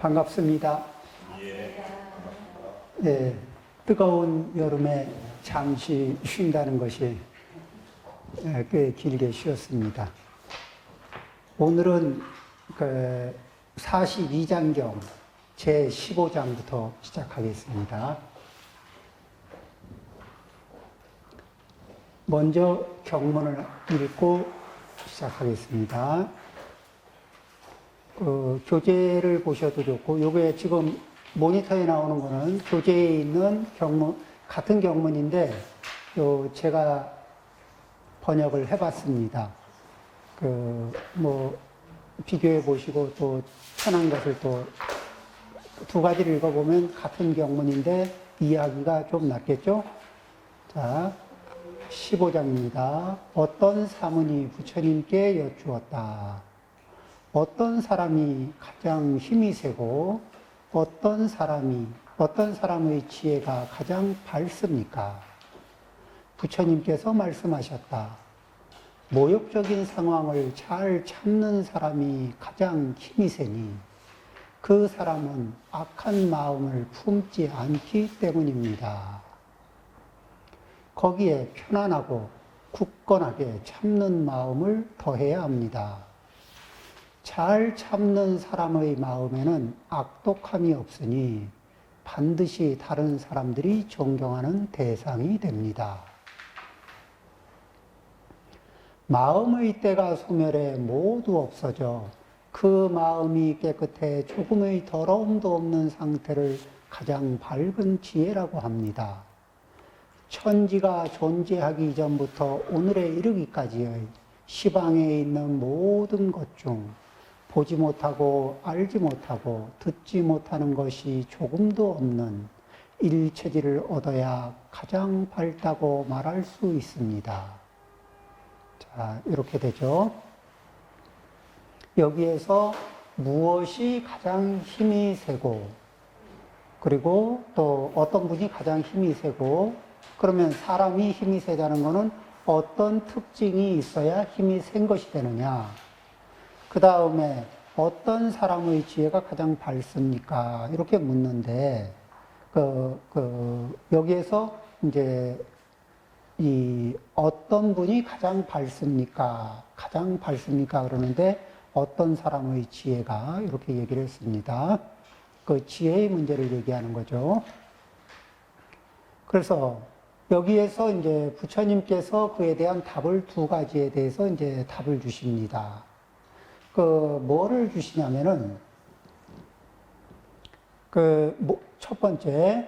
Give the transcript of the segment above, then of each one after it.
반갑습니다. 네, 뜨거운 여름에 잠시 쉰다는 것이 꽤 길게 쉬었습니다. 오늘은 42장경 제15장부터 시작하겠습니다. 먼저 경문을 읽고 시작하겠습니다. 교재를 보셔도 좋고, 요게 지금 모니터에 나오는 거는 교재에 있는 경문, 같은 경문인데, 제가 번역을 해봤습니다. 비교해 보시고 또 편한 것을 또 두 가지를 읽어보면 같은 경문인데 이해하기가 좀 낫겠죠? 자, 15장입니다. 어떤 사문이 부처님께 여쭈었다. 어떤 사람이 가장 힘이 세고 어떤 사람의 지혜가 가장 밝습니까? 부처님께서 말씀하셨다. 모욕적인 상황을 잘 참는 사람이 가장 힘이 세니 그 사람은 악한 마음을 품지 않기 때문입니다. 거기에 편안하고 굳건하게 참는 마음을 더해야 합니다. 잘 참는 사람의 마음에는 악독함이 없으니 반드시 다른 사람들이 존경하는 대상이 됩니다. 마음의 때가 소멸해 모두 없어져 그 마음이 깨끗해 조금의 더러움도 없는 상태를 가장 밝은 지혜라고 합니다. 천지가 존재하기 이전부터 오늘에 이르기까지의 시방에 있는 모든 것 중 보지 못하고 알지 못하고 듣지 못하는 것이 조금도 없는 일체지를 얻어야 가장 밝다고 말할 수 있습니다. 자, 이렇게 되죠. 여기에서 무엇이 가장 힘이 세고, 그리고 또 어떤 분이 가장 힘이 세고, 그러면 사람이 힘이 세다는 것은 어떤 특징이 있어야 힘이 센 것이 되느냐. 그 다음에 어떤 사람의 지혜가 가장 밝습니까? 이렇게 묻는데, 여기에서 이제 이 어떤 분이 가장 밝습니까? 가장 밝습니까? 그러는데 어떤 사람의 지혜가 이렇게 얘기를 했습니다. 그 지혜의 문제를 얘기하는 거죠. 그래서 여기에서 이제 부처님께서 그에 대한 답을 두 가지에 대해서 이제 답을 주십니다. 뭐를 주시냐면은, 첫 번째,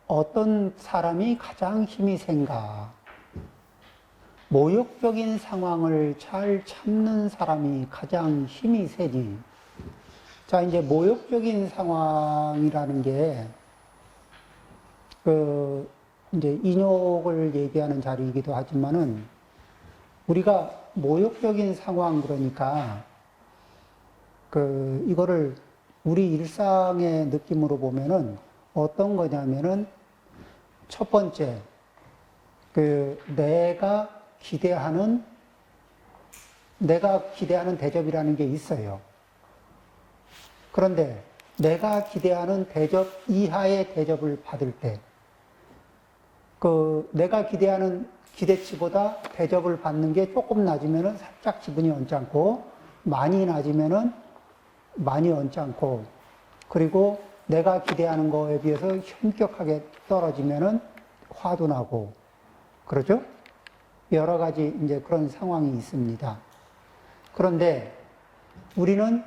어떤 사람이 가장 힘이 센가? 모욕적인 상황을 잘 참는 사람이 가장 힘이 세니. 자, 이제 모욕적인 상황이라는 게, 이제 인욕을 얘기하는 자리이기도 하지만은, 우리가 모욕적인 상황 그러니까, 이거를 우리 일상의 느낌으로 보면은 어떤 거냐면은, 첫 번째, 내가 기대하는 대접이라는 게 있어요. 그런데 내가 기대하는 대접 이하의 대접을 받을 때, 내가 기대하는 기대치보다 대접을 받는 게 조금 낮으면은 살짝 기분이 언짢고, 많이 낮으면은 많이 언짢고, 그리고 내가 기대하는 거에 비해서 현격하게 떨어지면은 화도 나고, 그러죠? 여러 가지 이제 그런 상황이 있습니다. 그런데 우리는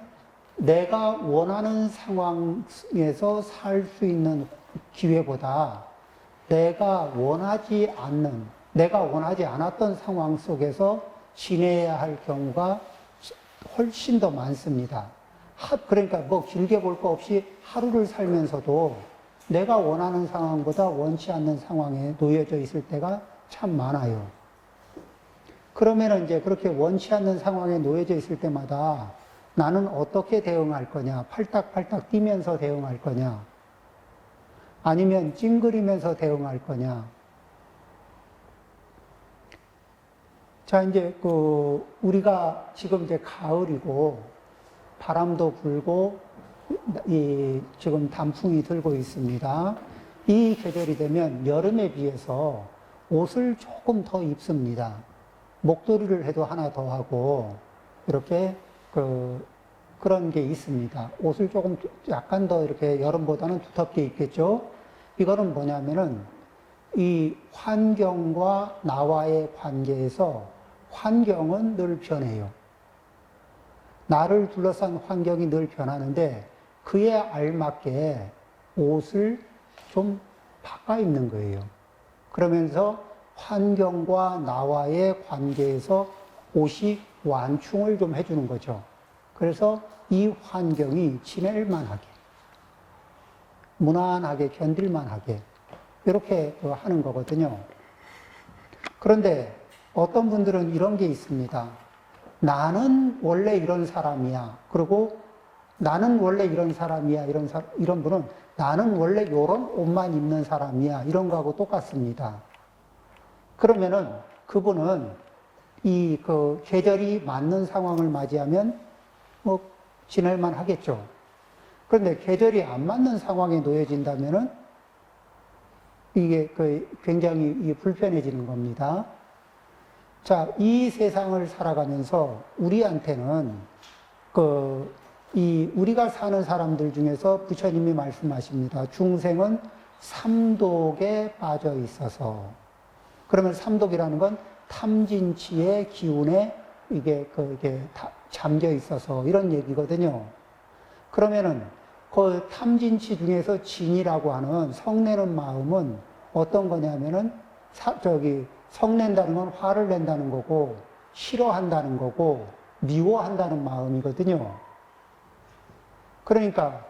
내가 원하는 상황에서 살 수 있는 기회보다 내가 원하지 않았던 상황 속에서 지내야 할 경우가 훨씬 더 많습니다. 그러니까 길게 볼 거 없이 하루를 살면서도 내가 원하는 상황보다 원치 않는 상황에 놓여져 있을 때가 참 많아요. 그러면 이제 그렇게 원치 않는 상황에 놓여져 있을 때마다 나는 어떻게 대응할 거냐? 팔딱팔딱 뛰면서 대응할 거냐? 아니면 찡그리면서 대응할 거냐? 자, 이제 우리가 지금 이제 가을이고 바람도 불고 지금 단풍이 들고 있습니다. 이 계절이 되면 여름에 비해서 옷을 조금 더 입습니다. 목도리를 해도 하나 더 하고, 이렇게 그런 게 있습니다. 옷을 조금 약간 더 이렇게 여름보다는 두텁게 입겠죠. 이거는 뭐냐면은 이 환경과 나와의 관계에서 환경은 늘 변해요. 나를 둘러싼 환경이 늘 변하는데 그에 알맞게 옷을 좀 바꿔 입는 거예요. 그러면서 환경과 나와의 관계에서 옷이 완충을 좀 해주는 거죠. 그래서 이 환경이 지낼만하게, 무난하게, 견딜만하게 이렇게 하는 거거든요. 그런데 어떤 분들은 이런 게 있습니다. 나는 원래 이런 사람이야. 그리고 나는 원래 이런 사람이야. 이런 분은 나는 원래 이런 옷만 입는 사람이야. 이런 거하고 똑같습니다. 그러면은 그분은 계절이 맞는 상황을 맞이하면 뭐 지낼만 하겠죠. 그런데 계절이 안 맞는 상황에 놓여진다면은 이게 굉장히 불편해지는 겁니다. 자, 이 세상을 살아가면서 우리한테는 우리가 사는 사람들 중에서 부처님이 말씀하십니다. 중생은 삼독에 빠져 있어서. 그러면 삼독이라는 건 탐진치의 기운에 이게 잠겨 있어서 이런 얘기거든요. 그러면은 그 탐진치 중에서 진이라고 하는 성내는 마음은 어떤 거냐면은 성낸다는 건 화를 낸다는 거고 싫어한다는 거고 미워한다는 마음이거든요. 그러니까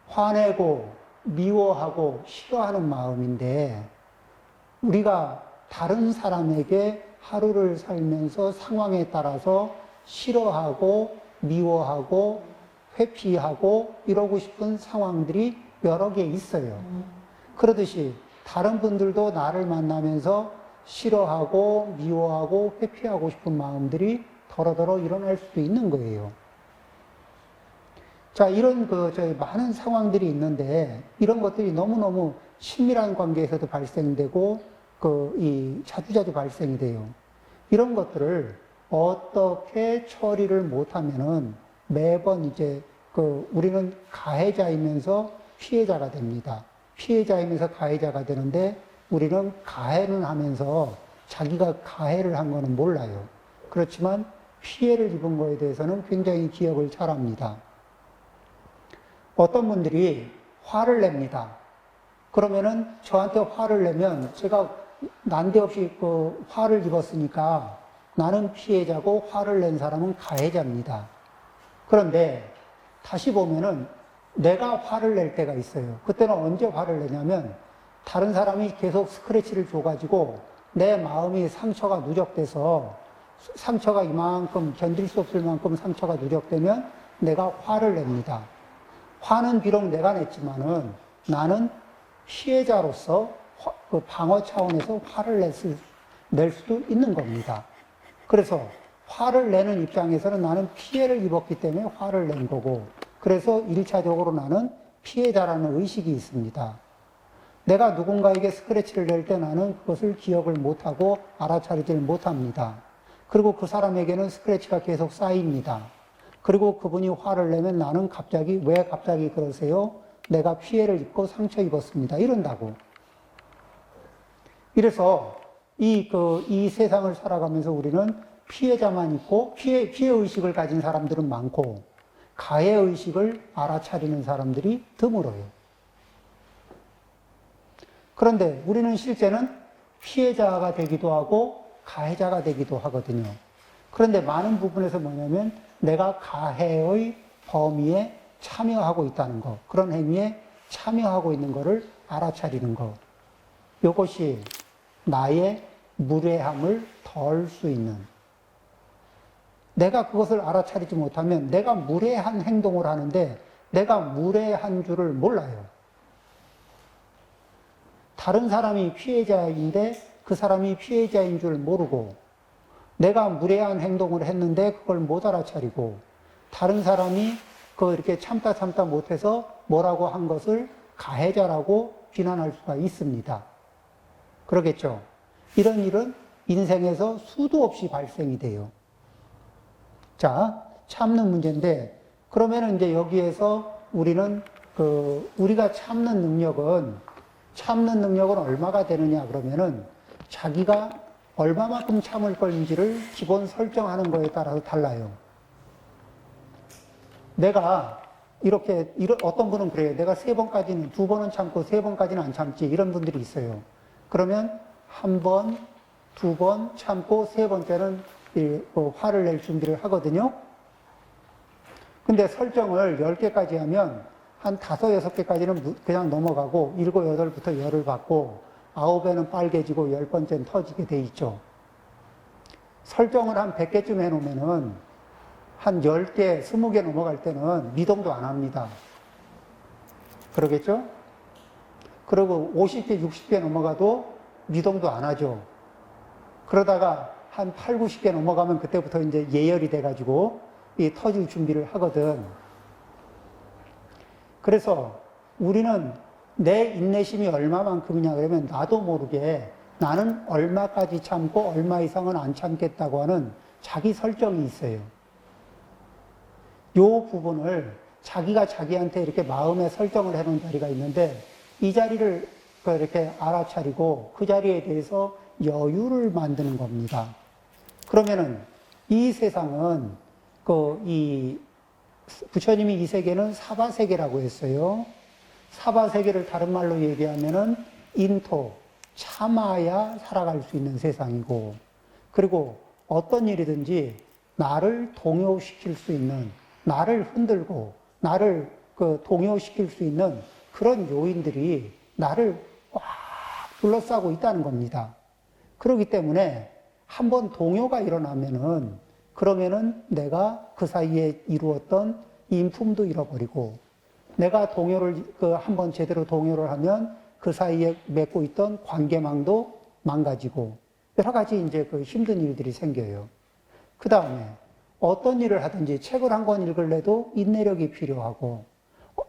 화내고 미워하고 싫어하는 마음인데 우리가 다른 사람에게 하루를 살면서 상황에 따라서 싫어하고 미워하고 회피하고 이러고 싶은 상황들이 여러 개 있어요. 그러듯이 다른 분들도 나를 만나면서 싫어하고 미워하고 회피하고 싶은 마음들이 더러더러 일어날 수도 있는 거예요. 자, 이런 많은 상황들이 있는데 이런 것들이 너무너무 친밀한 관계에서도 발생되고 자주자주 발생이 돼요. 이런 것들을 어떻게 처리를 못하면은 매번 우리는 가해자이면서 피해자가 됩니다. 피해자이면서 가해자가 되는데 우리는 가해는 하면서 자기가 가해를 한 거는 몰라요. 그렇지만 피해를 입은 거에 대해서는 굉장히 기억을 잘합니다. 어떤 분들이 화를 냅니다. 그러면은 저한테 화를 내면 제가 난데없이 화를 입었으니까 나는 피해자고 화를 낸 사람은 가해자입니다. 그런데 다시 보면은 내가 화를 낼 때가 있어요. 그때는 언제 화를 내냐면 다른 사람이 계속 스크래치를 줘가지고 내 마음이 상처가 누적돼서 상처가 이만큼 견딜 수 없을 만큼 상처가 누적되면 내가 화를 냅니다. 화는 비록 내가 냈지만은 나는 피해자로서 방어 차원에서 화를 낼 수도 있는 겁니다. 그래서 화를 내는 입장에서는 나는 피해를 입었기 때문에 화를 낸 거고, 그래서 1차적으로 나는 피해자라는 의식이 있습니다. 내가 누군가에게 스크래치를 낼 때 나는 그것을 기억을 못하고 알아차리질 못합니다. 그리고 그 사람에게는 스크래치가 계속 쌓입니다. 그리고 그분이 화를 내면 나는 왜 갑자기 그러세요? 내가 피해를 입고 상처 입었습니다. 이런다고. 이래서 이 세상을 살아가면서 우리는 피해자만 있고 피해의식을 가진 사람들은 많고 가해의식을 알아차리는 사람들이 드물어요. 그런데 우리는 실제는 피해자가 되기도 하고 가해자가 되기도 하거든요. 그런데 많은 부분에서 뭐냐면 내가 가해의 범위에 참여하고 있다는 것, 그런 행위에 참여하고 있는 것을 알아차리는 것. 이것이 나의 무례함을 덜 수 있는, 내가 그것을 알아차리지 못하면 내가 무례한 행동을 하는데 내가 무례한 줄을 몰라요. 다른 사람이 피해자인데 그 사람이 피해자인 줄 모르고 내가 무례한 행동을 했는데 그걸 못 알아차리고 다른 사람이 이렇게 참다 못해서 뭐라고 한 것을 가해자라고 비난할 수가 있습니다. 그러겠죠? 이런 일은 인생에서 수도 없이 발생이 돼요. 자, 참는 문제인데, 그러면은 이제 여기에서 우리는 우리가 참는 능력은 얼마가 되느냐 그러면은 자기가 얼마만큼 참을 건지를 기본 설정하는 거에 따라서 달라요. 내가 어떤 분은 그래요. 내가 3번까지는, 2번은 참고 3번까지는 안 참지. 이런 분들이 있어요. 그러면 1번, 2번 참고 3번째는 화를 낼 준비를 하거든요. 근데 설정을 10개까지 하면 한 5, 6개까지는 그냥 넘어가고 7, 8부터 열을 받고 9에는 빨개지고 10번째는 터지게 돼 있죠. 설정을 한 100개쯤 해놓으면은 한 10개, 20개 넘어갈 때는 미동도 안 합니다. 그러겠죠? 그리고 50개, 60개 넘어가도 미동도 안 하죠. 그러다가 한 8, 90개 넘어가면 그때부터 이제 예열이 돼가지고 터질 준비를 하거든. 그래서 우리는 내 인내심이 얼마만큼이냐 그러면 나도 모르게 나는 얼마까지 참고 얼마 이상은 안 참겠다고 하는 자기 설정이 있어요. 요 부분을 자기가 자기한테 이렇게 마음에 설정을 해놓은 자리가 있는데 이 자리를 이렇게 알아차리고 그 자리에 대해서 여유를 만드는 겁니다. 그러면은 이 세상은 부처님이 이 세계는 사바세계라고 했어요. 사바세계를 다른 말로 얘기하면은 인토, 참아야 살아갈 수 있는 세상이고, 그리고 어떤 일이든지 나를 동요시킬 수 있는, 나를 흔들고, 나를 동요시킬 수 있는 그런 요인들이 나를 꽉 둘러싸고 있다는 겁니다. 그렇기 때문에 한번 동요가 일어나면은, 그러면은 내가 그 사이에 이루었던 인품도 잃어버리고, 내가 한번 제대로 동요를 하면 그 사이에 맺고 있던 관계망도 망가지고, 여러 가지 이제 힘든 일들이 생겨요. 그 다음에 어떤 일을 하든지 책을 한 권 읽을래도 인내력이 필요하고,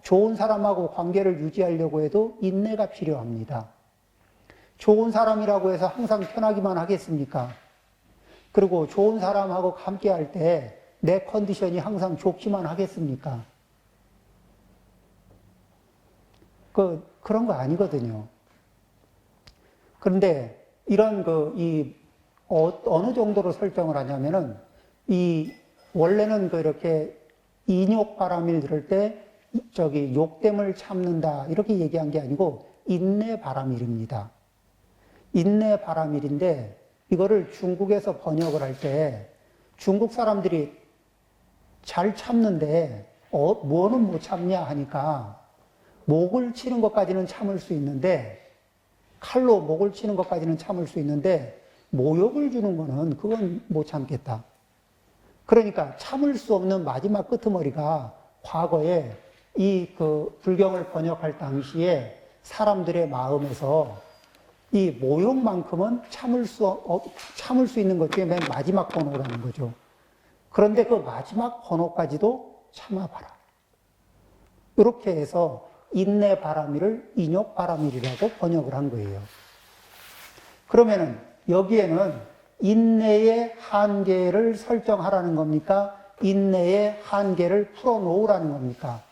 좋은 사람하고 관계를 유지하려고 해도 인내가 필요합니다. 좋은 사람이라고 해서 항상 편하기만 하겠습니까? 그리고 좋은 사람하고 함께 할 때 내 컨디션이 항상 좋기만 하겠습니까? 그런 거 아니거든요. 그런데 이런 어느 정도로 설정을 하냐면은 원래는 이렇게 인욕바람일 들을 때 욕됨을 참는다 이렇게 얘기한 게 아니고 인내바람일입니다. 인내바람일인데 이거를 중국에서 번역을 할 때 중국 사람들이 잘 참는데 뭐는 못 참냐 하니까 목을 치는 것까지는 참을 수 있는데 칼로 목을 치는 것까지는 참을 수 있는데 모욕을 주는 거는 그건 못 참겠다. 그러니까 참을 수 없는 마지막 끄트머리가 과거에 불경을 번역할 당시에 사람들의 마음에서 이 모욕만큼은 참을 수 있는 것 중에 맨 마지막 번호라는 거죠. 그런데 그 마지막 번호까지도 참아봐라. 이렇게 해서 인내바람일을 인욕바람일이라고 번역을 한 거예요. 그러면은 여기에는 인내의 한계를 설정하라는 겁니까? 인내의 한계를 풀어놓으라는 겁니까?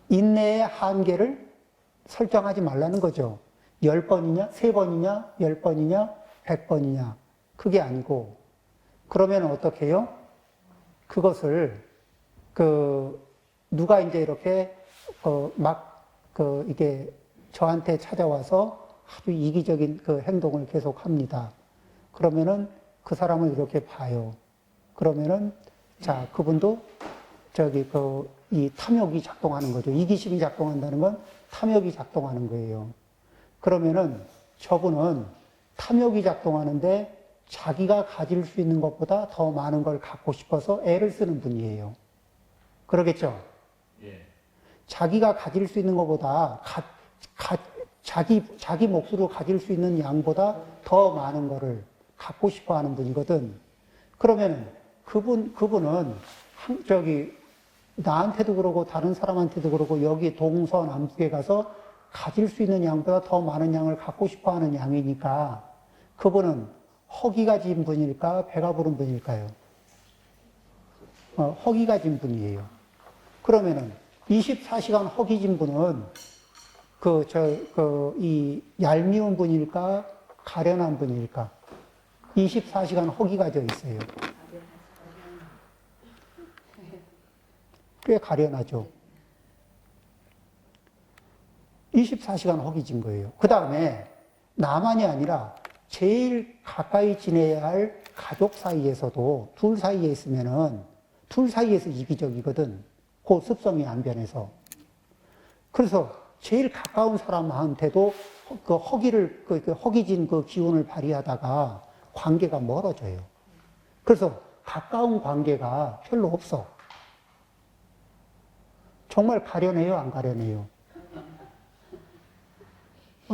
인내의 한계를 설정하지 말라는 거죠. 10번이냐, 3번이냐, 10번이냐, 100번이냐. 그게 아니고, 그러면 어떻게 해요? 그것을, 누가 이제 이렇게, 이게 저한테 찾아와서 아주 이기적인 행동을 계속 합니다. 그러면은 그 사람을 이렇게 봐요. 그러면은, 자, 그분도 이 탐욕이 작동하는 거죠. 이기심이 작동한다는 건 탐욕이 작동하는 거예요. 그러면은 저분은 탐욕이 작동하는데 자기가 가질 수 있는 것보다 더 많은 걸 갖고 싶어서 애를 쓰는 분이에요. 그러겠죠? 예. 자기가 가질 수 있는 것보다 자기 몫으로 가질 수 있는 양보다 더 많은 거를 갖고 싶어 하는 분이거든. 그러면 그분은 나한테도 그러고 다른 사람한테도 그러고 여기 동서남북에 가서 가질 수 있는 양보다 더 많은 양을 갖고 싶어 하는 양이니까 그분은 허기가 진 분일까, 배가 부른 분일까요? 허기가 진 분이에요. 그러면은 24시간 허기 진 분은 이 얄미운 분일까, 가련한 분일까? 24시간 허기가 져 있어요. 꽤 가련하죠. 24시간 허기진 거예요. 그 다음에 나만이 아니라 제일 가까이 지내야 할 가족 사이에서도 둘 사이에 있으면은 둘 사이에서 이기적이거든. 그 습성이 안 변해서. 그래서 제일 가까운 사람한테도 그 허기진 그 기운을 발휘하다가 관계가 멀어져요. 그래서 가까운 관계가 별로 없어. 정말 가련해요, 안 가련해요?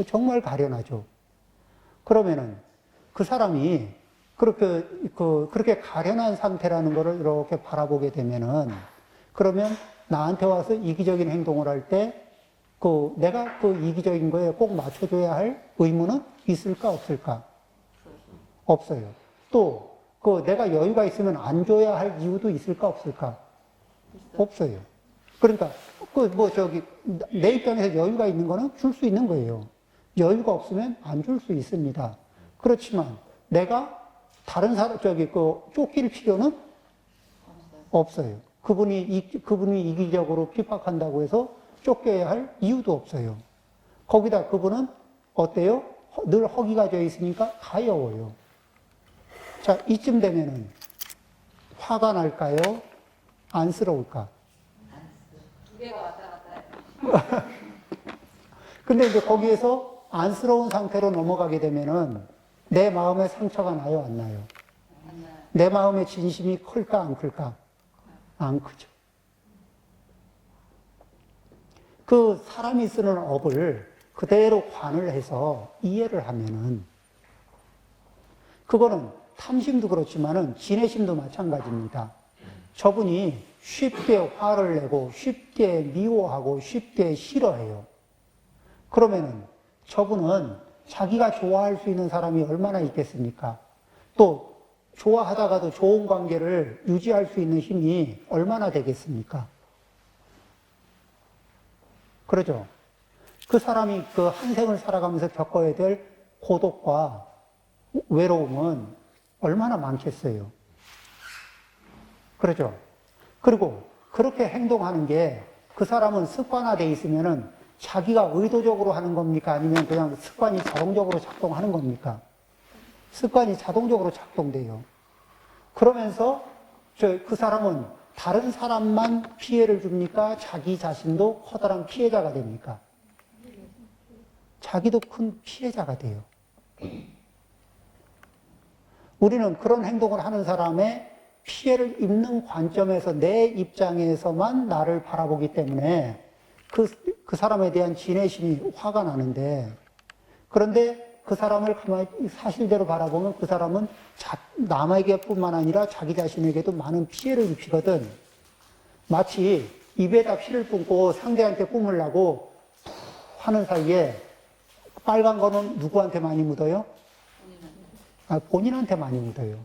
정말 가련하죠. 그러면은 그 사람이 그렇게 가련한 상태라는 것을 이렇게 바라보게 되면은 그러면 나한테 와서 이기적인 행동을 할 때 내가 그 이기적인 거에 꼭 맞춰줘야 할 의무는 있을까, 없을까? 없어요. 또, 내가 여유가 있으면 안 줘야 할 이유도 있을까, 없을까? 없어요. 그러니까, 내 입장에서 여유가 있는 거는 줄 수 있는 거예요. 여유가 없으면 안 줄 수 있습니다. 그렇지만, 내가 다른 사람, 쫓길 필요는 없어요. 그분이 이기적으로 핍박한다고 해서 쫓겨야 할 이유도 없어요. 거기다 그분은 어때요? 늘 허기가 져 있으니까 가여워요. 자, 이쯤 되면은 화가 날까요? 안쓰러울까? 두 개가 왔다 갔다 해요. 근데 이제 거기에서 안쓰러운 상태로 넘어가게 되면은 내 마음에 상처가 나요, 안 나요? 안 나요. 내 마음의 진심이 클까, 안 클까? 안 크죠. 그 사람이 쓰는 업을 그대로 관을 해서 이해를 하면은 그거는 탐심도 그렇지만은 진해심도 마찬가지입니다. 저분이 쉽게 화를 내고 쉽게 미워하고 쉽게 싫어해요. 그러면은 저분은 자기가 좋아할 수 있는 사람이 얼마나 있겠습니까? 또 좋아하다가도 좋은 관계를 유지할 수 있는 힘이 얼마나 되겠습니까? 그러죠. 그 사람이 그 한 생을 살아가면서 겪어야 될 고독과 외로움은 얼마나 많겠어요. 그러죠. 그리고 그렇게 행동하는 게 그 사람은 습관화되어 있으면은 자기가 의도적으로 하는 겁니까? 아니면 그냥 습관이 자동적으로 작동하는 겁니까? 습관이 자동적으로 작동돼요. 그러면서 그 사람은 다른 사람만 피해를 줍니까? 자기 자신도 커다란 피해자가 됩니까? 자기도 큰 피해자가 돼요. 우리는 그런 행동을 하는 사람의 피해를 입는 관점에서 내 입장에서만 나를 바라보기 때문에 그 사람에 대한 진해심이 화가 나는데, 그런데 그 사람을 가만히 사실대로 바라보면 그 사람은 남에게뿐만 아니라 자기 자신에게도 많은 피해를 입히거든. 마치 입에다 피를 뿜고 상대한테 뿜으려고 하는 사이에 빨간 거는 누구한테 많이 묻어요? 본인한테 많이 묻어요.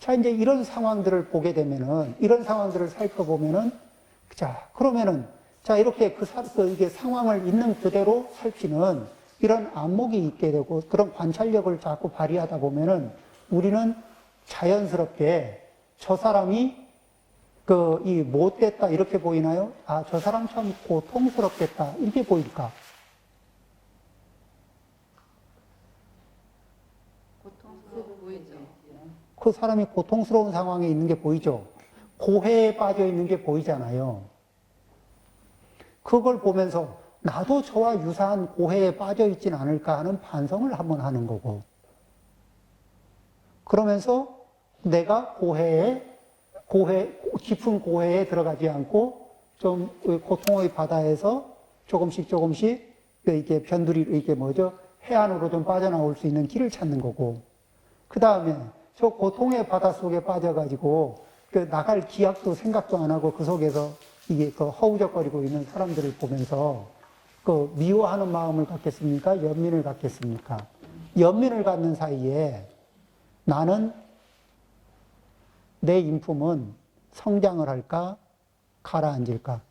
자, 이제 이런 상황들을 보게 되면은, 이런 상황들을 살펴보면은, 자, 그러면은, 자, 이렇게 이게 상황을 있는 그대로 살피는 이런 안목이 있게 되고, 그런 관찰력을 자꾸 발휘하다 보면은, 우리는 자연스럽게 저 사람이 이 못됐다, 이렇게 보이나요? 아, 저 사람 참 고통스럽겠다, 이렇게 보일까? 고통스러워 보이죠? 그 사람이 고통스러운 상황에 있는 게 보이죠? 고해에 빠져 있는 게 보이잖아요. 그걸 보면서 나도 저와 유사한 고해에 빠져 있진 않을까 하는 반성을 한번 하는 거고, 그러면서 내가 깊은 고해에 들어가지 않고 좀 고통의 바다에서 조금씩 이렇게 변두리, 이게 해안으로 좀 빠져나올 수 있는 길을 찾는 거고, 그 다음에 저 고통의 바다 속에 빠져가지고 그 나갈 기약도 생각도 안 하고 그 속에서 이게 그 허우적거리고 있는 사람들을 보면서 그 미워하는 마음을 갖겠습니까? 연민을 갖겠습니까? 연민을 갖는 사이에 나는 내 인품은 성장을 할까? 가라앉을까?